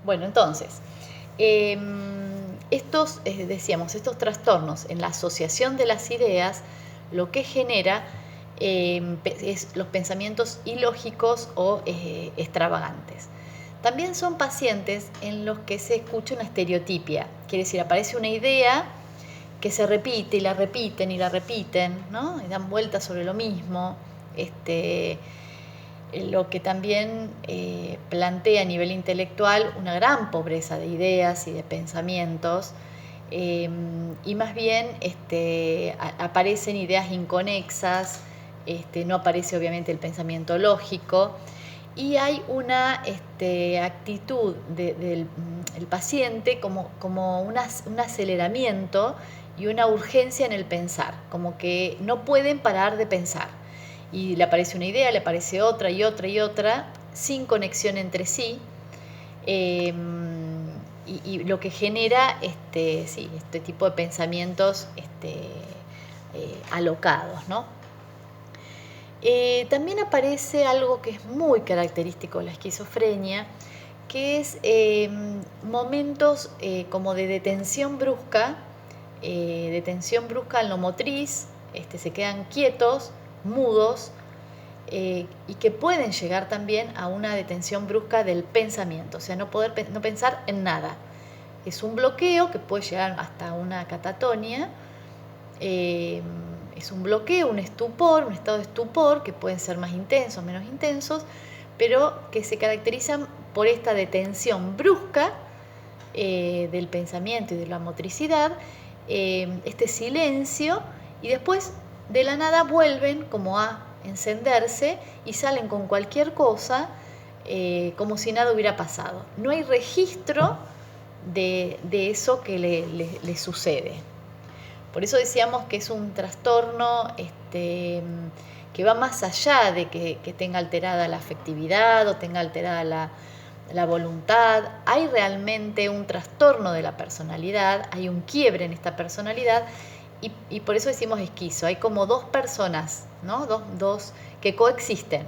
Bueno, entonces, decíamos, estos trastornos en la asociación de las ideas, lo que genera es los pensamientos ilógicos o extravagantes. También son pacientes en los que se escucha una estereotipia, quiere decir, aparece una idea que se repite y la repiten, ¿no? Y dan vueltas sobre lo mismo. Lo que también plantea a nivel intelectual una gran pobreza de ideas y de pensamientos, y más bien aparecen ideas inconexas, no aparece obviamente el pensamiento lógico, y hay una actitud del paciente como un aceleramiento y una urgencia en el pensar, como que no pueden parar de pensar. Y le aparece una idea, le aparece otra y otra y otra, sin conexión entre sí, y lo que genera este tipo de pensamientos alocados, ¿no? También aparece algo que es muy característico de la esquizofrenia, que es momentos como de detención brusca en lo motriz, se quedan quietos, mudos, y que pueden llegar también a una detención brusca del pensamiento, o sea, no pensar en nada. Es un bloqueo que puede llegar hasta una catatonia. Es un bloqueo, un estupor, un estado de estupor, que pueden ser más intensos, menos intensos, pero que se caracterizan por esta detención brusca del pensamiento y de la motricidad, este silencio, y después de la nada vuelven como a encenderse y salen con cualquier cosa, como si nada hubiera pasado. No hay registro de eso que le sucede. Por eso decíamos que es un trastorno que va más allá de que tenga alterada la afectividad o tenga alterada la voluntad. Hay realmente un trastorno de la personalidad, hay un quiebre en esta personalidad, y por eso decimos esquizo. Hay como dos personas, ¿no? Dos que coexisten.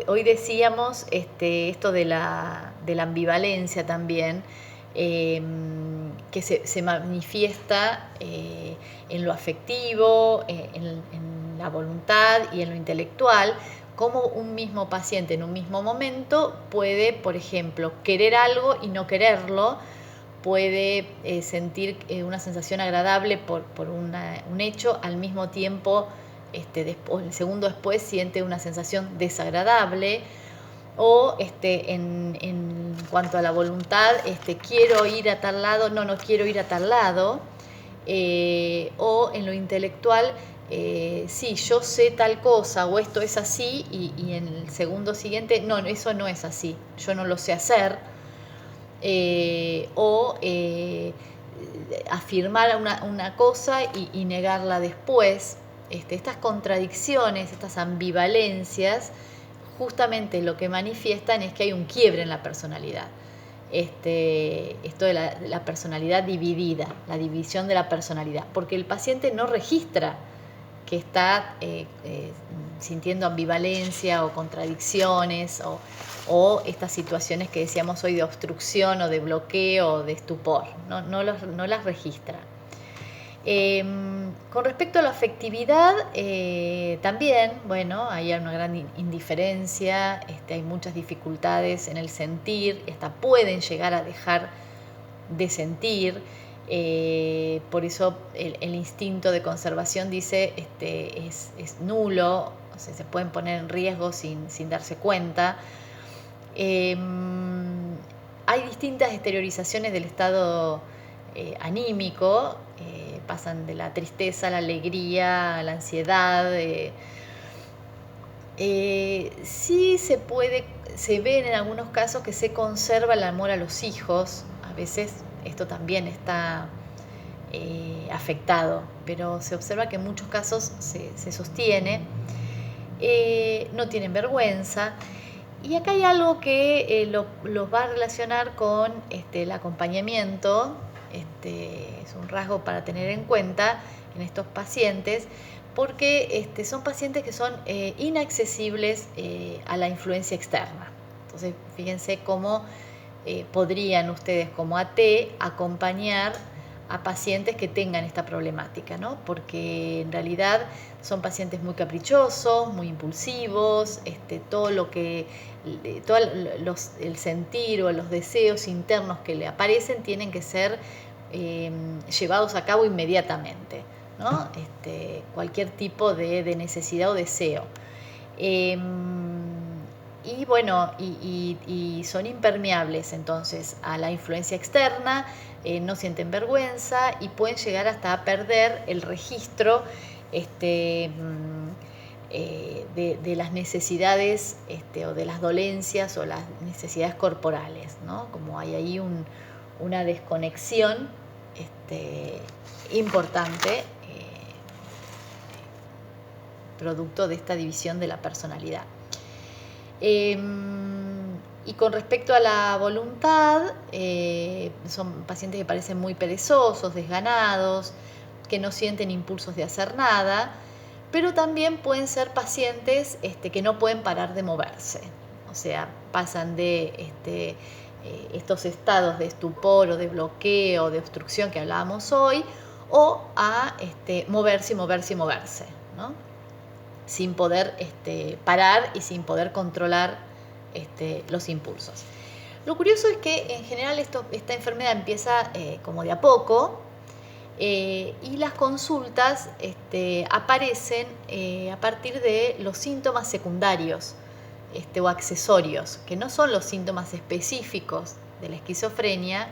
Hoy decíamos esto de la ambivalencia también, que se manifiesta en lo afectivo, en la voluntad y en lo intelectual, como un mismo paciente en un mismo momento puede, por ejemplo, querer algo y no quererlo, puede sentir una sensación agradable por un hecho, al mismo tiempo el segundo después siente una sensación desagradable, o en cuanto a la voluntad, quiero ir a tal lado, no quiero ir a tal lado, o en lo intelectual, sí, yo sé tal cosa o esto es así, y en el segundo siguiente, no, eso no es así, yo no lo sé hacer, o afirmar una cosa y negarla después. Estas contradicciones, estas ambivalencias, justamente lo que manifiestan es que hay un quiebre en la personalidad. Esto de la personalidad dividida, la división de la personalidad, porque el paciente no registra que está sintiendo ambivalencia o contradicciones, o estas situaciones que decíamos hoy de obstrucción o de bloqueo o de estupor, no las registra. Con respecto a la afectividad, también, bueno, hay una gran indiferencia, hay muchas dificultades en el sentir, pueden llegar a dejar de sentir. Por eso el instinto de conservación dice es nulo, o sea, se pueden poner en riesgo sin darse cuenta. Hay distintas exteriorizaciones del estado anímico, pasan de la tristeza a la alegría, a la ansiedad. Sí se ven en algunos casos que se conserva el amor a los hijos, a veces esto también está afectado, pero se observa que en muchos casos se sostiene. No tienen vergüenza. Y acá hay algo que los va a relacionar con el acompañamiento. Es un rasgo para tener en cuenta en estos pacientes, porque son pacientes que son inaccesibles a la influencia externa. Entonces, fíjense cómo podrían ustedes como AT acompañar a pacientes que tengan esta problemática, ¿no? Porque en realidad son pacientes muy caprichosos, muy impulsivos, todo el sentir o los deseos internos que le aparecen tienen que ser llevados a cabo inmediatamente, ¿no? Cualquier tipo de necesidad o deseo. Y bueno, y son impermeables entonces a la influencia externa, no sienten vergüenza y pueden llegar hasta a perder el registro de las necesidades o de las dolencias o las necesidades corporales, ¿no? Como hay ahí una desconexión importante producto de esta división de la personalidad. Y con respecto a la voluntad, son pacientes que parecen muy perezosos, desganados, que no sienten impulsos de hacer nada, pero también pueden ser pacientes que no pueden parar de moverse. O sea, pasan de estos estados de estupor o de bloqueo, de obstrucción que hablábamos hoy, o a moverse y moverse y moverse, ¿no? Sin poder parar y sin poder controlar los impulsos. Lo curioso es que en general esta enfermedad empieza como de a poco y las consultas aparecen a partir de los síntomas secundarios o accesorios, que no son los síntomas específicos de la esquizofrenia,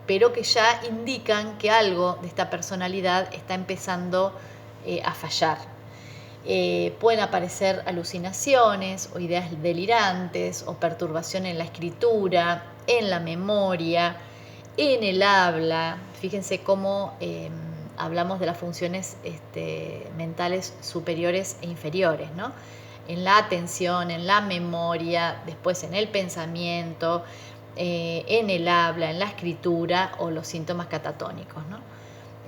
pero que ya indican que algo de esta personalidad está empezando a fallar. Pueden aparecer alucinaciones o ideas delirantes o perturbación en la escritura, en la memoria, en el habla. Fíjense cómo hablamos de las funciones mentales superiores e inferiores, ¿no? En la atención, en la memoria, después en el pensamiento, en el habla, en la escritura o los síntomas catatónicos, ¿no?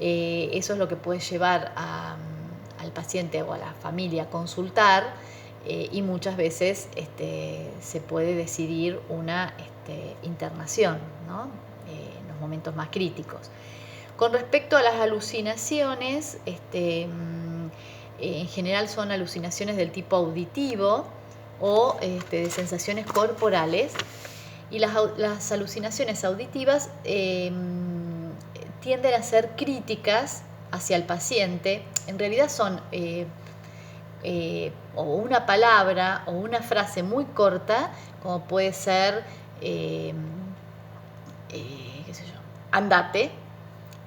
Eso es lo que puede llevar al paciente o a la familia a consultar y muchas veces se puede decidir una internación, ¿no? En los momentos más críticos. Con respecto a las alucinaciones, en general son alucinaciones del tipo auditivo o de sensaciones corporales, y las alucinaciones auditivas tienden a ser críticas hacia el paciente. En realidad son o una palabra o una frase muy corta, como puede ser qué sé yo, andate,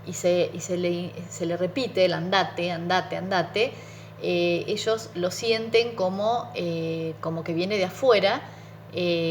y se le repite el andate, andate, andate. Ellos lo sienten como que viene de afuera,